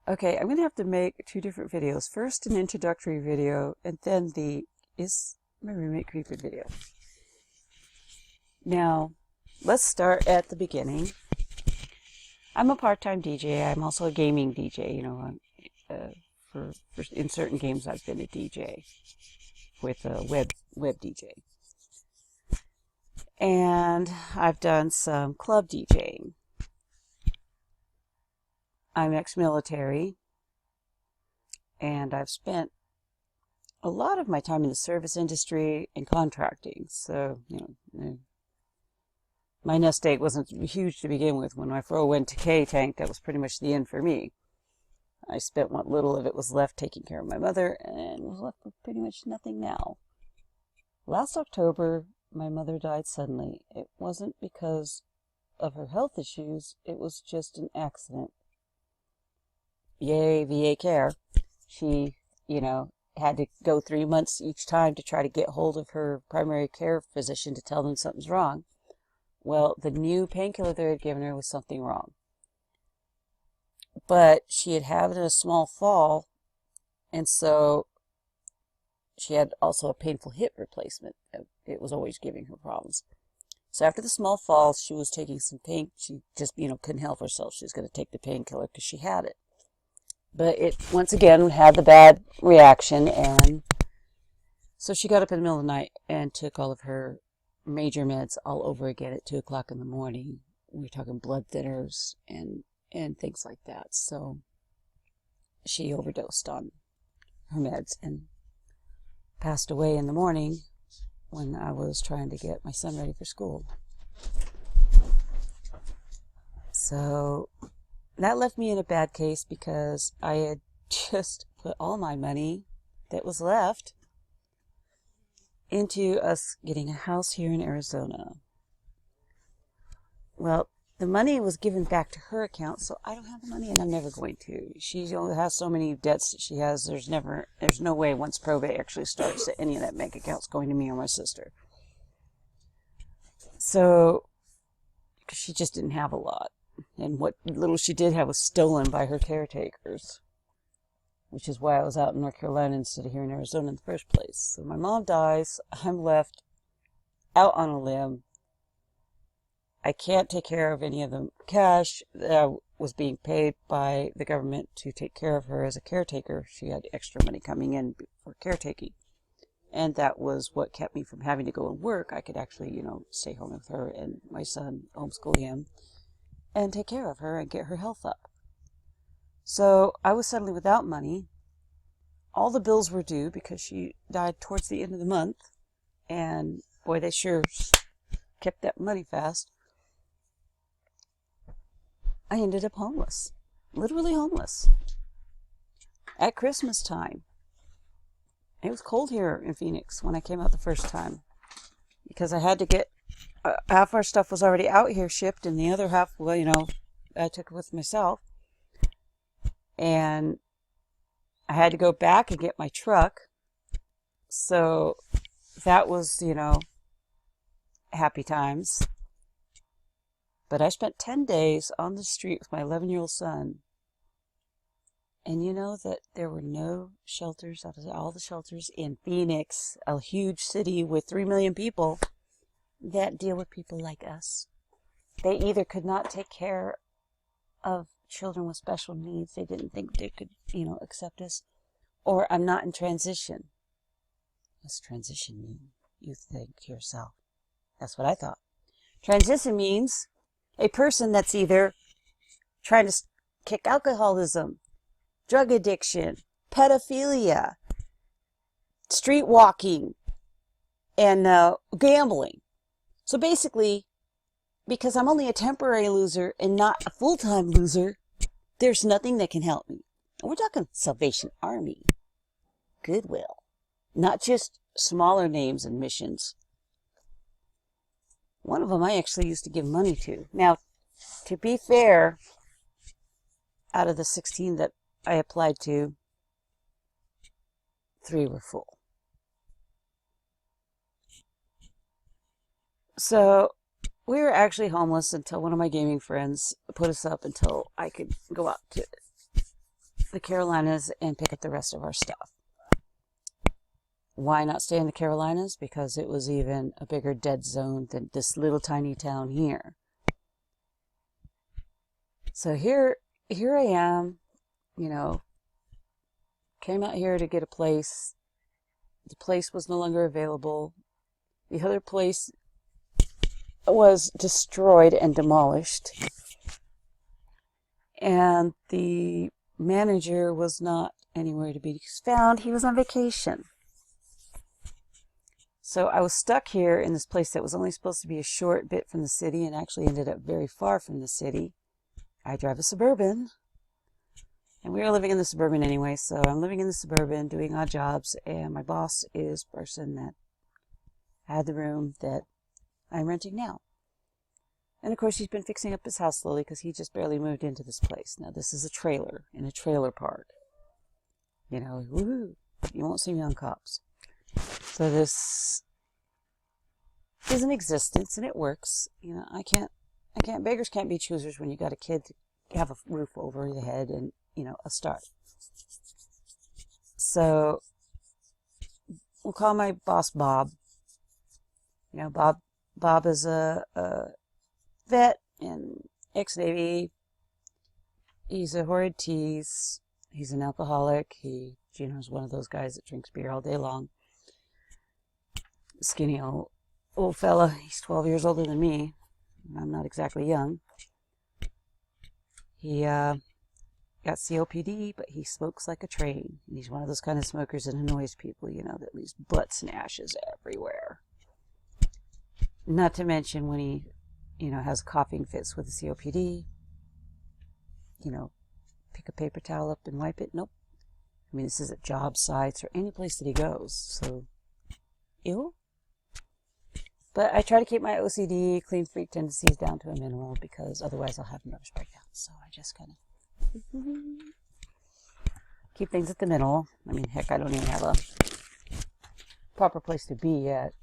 Okay, I'm going to have to make two different videos. First, an introductory video, and then the Is My Roommate Creepin video. Now, let's start at the beginning. I'm a part-time DJ. I'm also a gaming DJ. You know, in certain games, I've been a DJ with a web DJ. And I've done some club DJing. I'm ex-military, and I've spent a lot of my time in the service industry and contracting. So, you know, my nest egg wasn't huge to begin with. When my 401k tanked, that was pretty much the end for me. I spent what little of it was left taking care of my mother, and was left with pretty much nothing now. Last October, my mother died suddenly. It wasn't because of her health issues, it was just an accident. Yay, VA care. She, had to go 3 months each time to try to get hold of her primary care physician to tell them something's wrong. Well, the new painkiller they had given her was something wrong. But she had had a small fall, and so she had also a painful hip replacement. It was always giving her problems. So after the small fall, she was taking some pain. She just, couldn't help herself. She was going to take the painkiller because she had it. But it, once again, had the bad reaction, and so she got up in the middle of the night and took all of her major meds all over again at 2 o'clock in the morning. We were talking blood thinners and things like that. So she overdosed on her meds and passed away in the morning when I was trying to get my son ready for school. So that left me in a bad case because I had just put all my money that was left into us getting a house here in Arizona. Well, the money was given back to her account, so I don't have the money, and I'm never going to. She only has so many debts that she has. There's no way once probate actually starts that any of that bank account's going to me or my sister. So, she just didn't have a lot. And what little she did have was stolen by her caretakers, which is why I was out in North Carolina instead of here in Arizona in the first place. So my mom dies. I'm left out on a limb. I can't take care of any of the cash that was being paid by the government to take care of her as a caretaker. She had extra money coming in for caretaking. And that was what kept me from having to go and work. I could actually, stay home with her and my son, homeschool him, and take care of her and get her health up. So I was suddenly without money. All the bills were due because she died towards the end of the month. And boy, they sure kept that money fast. I ended up homeless. Literally homeless. At Christmas time. It was cold here in Phoenix when I came out the first time. Because I had to get half our stuff was already out here shipped, and the other half, well, I took it with myself. And I had to go back and get my truck. So that was, happy times. But I spent 10 days on the street with my 11-year-old son. And you know that there were no shelters out of all the shelters in Phoenix, a huge city with 3 million people, that deal with people like us. They either could not take care of children with special needs, they didn't think they could, accept us, or I'm not in transition. What's transition mean? You think to yourself. That's what I thought. Transition means a person that's either trying to kick alcoholism, drug addiction, pedophilia, street walking, and gambling. So basically, because I'm only a temporary loser and not a full-time loser, there's nothing that can help me. And we're talking Salvation Army, Goodwill, not just smaller names and missions. One of them I actually used to give money to. Now, to be fair, out of the 16 that I applied to, 3 were full. So we were actually homeless until one of my gaming friends put us up until I could go out to the Carolinas and pick up the rest of our stuff. Why not stay in the Carolinas? Because it was even a bigger dead zone than this little tiny town here. So here I am, you know, came out here to get a place. The place was no longer available. The other place was destroyed and demolished. And the manager was not anywhere to be found. He was on vacation. So I was stuck here in this place that was only supposed to be a short bit from the city and actually ended up very far from the city. I drive a Suburban. And we were living in the Suburban anyway, so I'm living in the Suburban doing odd jobs, and my boss is the person that had the room that I'm renting now. And of course, he's been fixing up his house slowly because he just barely moved into this place. Now, this is a trailer in a trailer park. You know, woohoo! You won't see me on Cops. So this is in existence, and it works. You know, beggars can't be choosers when you got a kid to have a roof over the head and, you know, a start. So we'll call my boss Bob. You know, Bob is a vet and ex-Navy. He's a horrid tease. He's an alcoholic. He, you know, is one of those guys that drinks beer all day long. Skinny old fella. He's 12 years older than me. I'm not exactly young. He got COPD, but he smokes like a train. And he's one of those kind of smokers that annoys people, you know, that leaves butts and ashes everywhere. Not to mention when he, you know, has coughing fits with the COPD, you know, pick a paper towel up and wipe it. Nope. I mean, this is at job sites or any place that he goes. So, ew. But I try to keep my OCD, clean freak tendencies down to a minimal because otherwise I'll have nervous breakdowns. So I just kind of keep things at the middle. I mean, heck, I don't even have a proper place to be yet.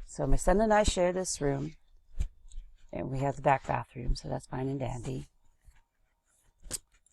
So my son and I share this room. And we have the back bathroom, so that's fine and dandy.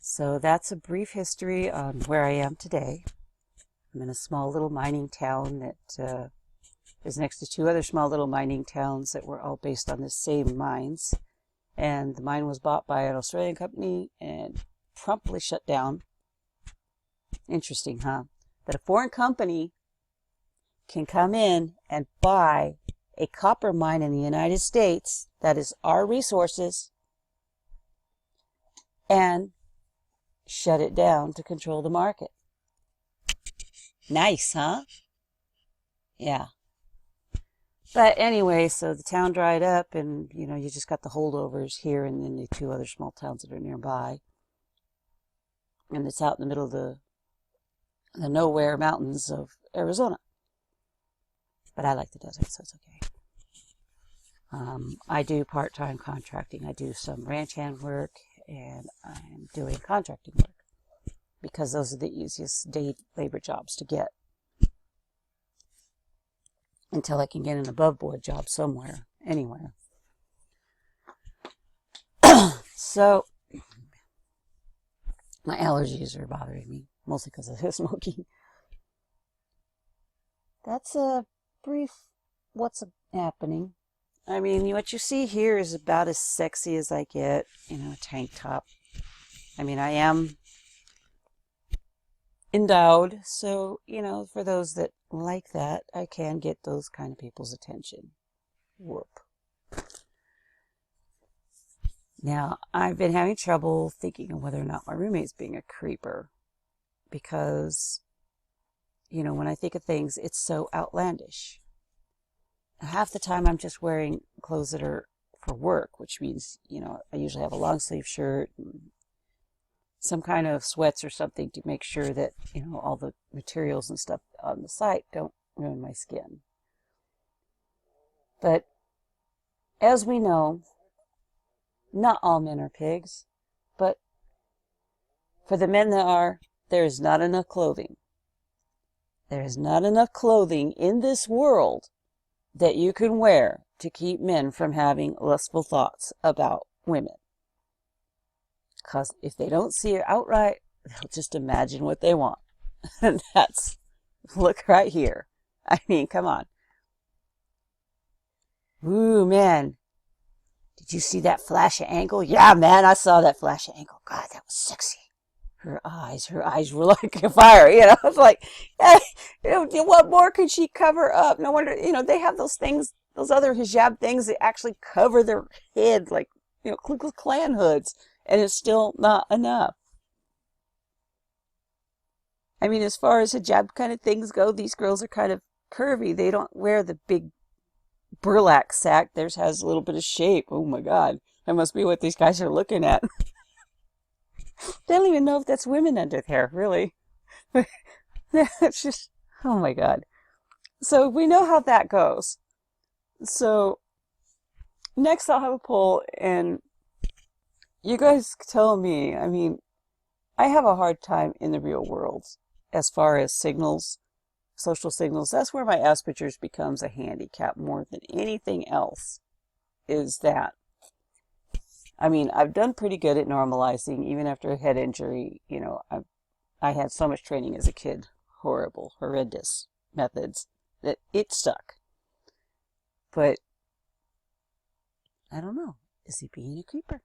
So that's a brief history on where I am today. I'm in a small little mining town that is next to two other small little mining towns that were all based on the same mines. And the mine was bought by an Australian company and promptly shut down. Interesting, huh? That a foreign company can come in and buy a copper mine in the United States that is our resources and shut it down to control the market. Nice, huh? Yeah. But anyway, so the town dried up and, you know, you just got the holdovers here and then the two other small towns that are nearby. And it's out in the middle of the nowhere mountains of Arizona. But I like the desert, so it's okay. I do part-time contracting. I do some ranch hand work, and I'm doing contracting work because those are the easiest day labor jobs to get until I can get an above-board job somewhere, anywhere. So, my allergies are bothering me, mostly because of the smoking. That's a brief what's happening. I mean, what you see here is about as sexy as I get, you know, a tank top. I mean, I am endowed, so, you know, for those that like that, I can get those kind of people's attention. Whoop. Now, I've been having trouble thinking of whether or not my roommate's being a creeper because, you know, when I think of things, it's so outlandish. Half the time I'm just wearing clothes that are for work, which means, you know, I usually have a long sleeve shirt and some kind of sweats or something to make sure that, you know, all the materials and stuff on the site don't ruin my skin. But as we know, not all men are pigs, but for the men that are, there is not enough clothing. There is not enough clothing in this world that you can wear to keep men from having lustful thoughts about women. Because if they don't see it outright, they'll just imagine what they want. And that's, look right here. I mean, come on. Ooh, man. Did you see that flash of ankle? Yeah, man, I saw that flash of ankle. God, that was sexy. Her eyes were like a fire, you know. It's like, hey, what more could she cover up? No wonder, they have those things, those other hijab things that actually cover their head, like, Ku Klux Klan hoods, and it's still not enough. I mean, as far as hijab kind of things go, these girls are kind of curvy. They don't wear the big burlap sack. Theirs has a little bit of shape. Oh my God. That must be what these guys are looking at. They don't even know if that's women under there, really. It's just, oh my God. So we know how that goes. So next I'll have a poll, and you guys tell me. I mean, I have a hard time in the real world as far as signals, social signals. That's where my Asperger's becomes a handicap more than anything else, is that. I mean, I've done pretty good at normalizing, even after a head injury. I had so much training as a kid, horrible, horrendous methods, that it stuck. But I don't know. Is he being a creeper?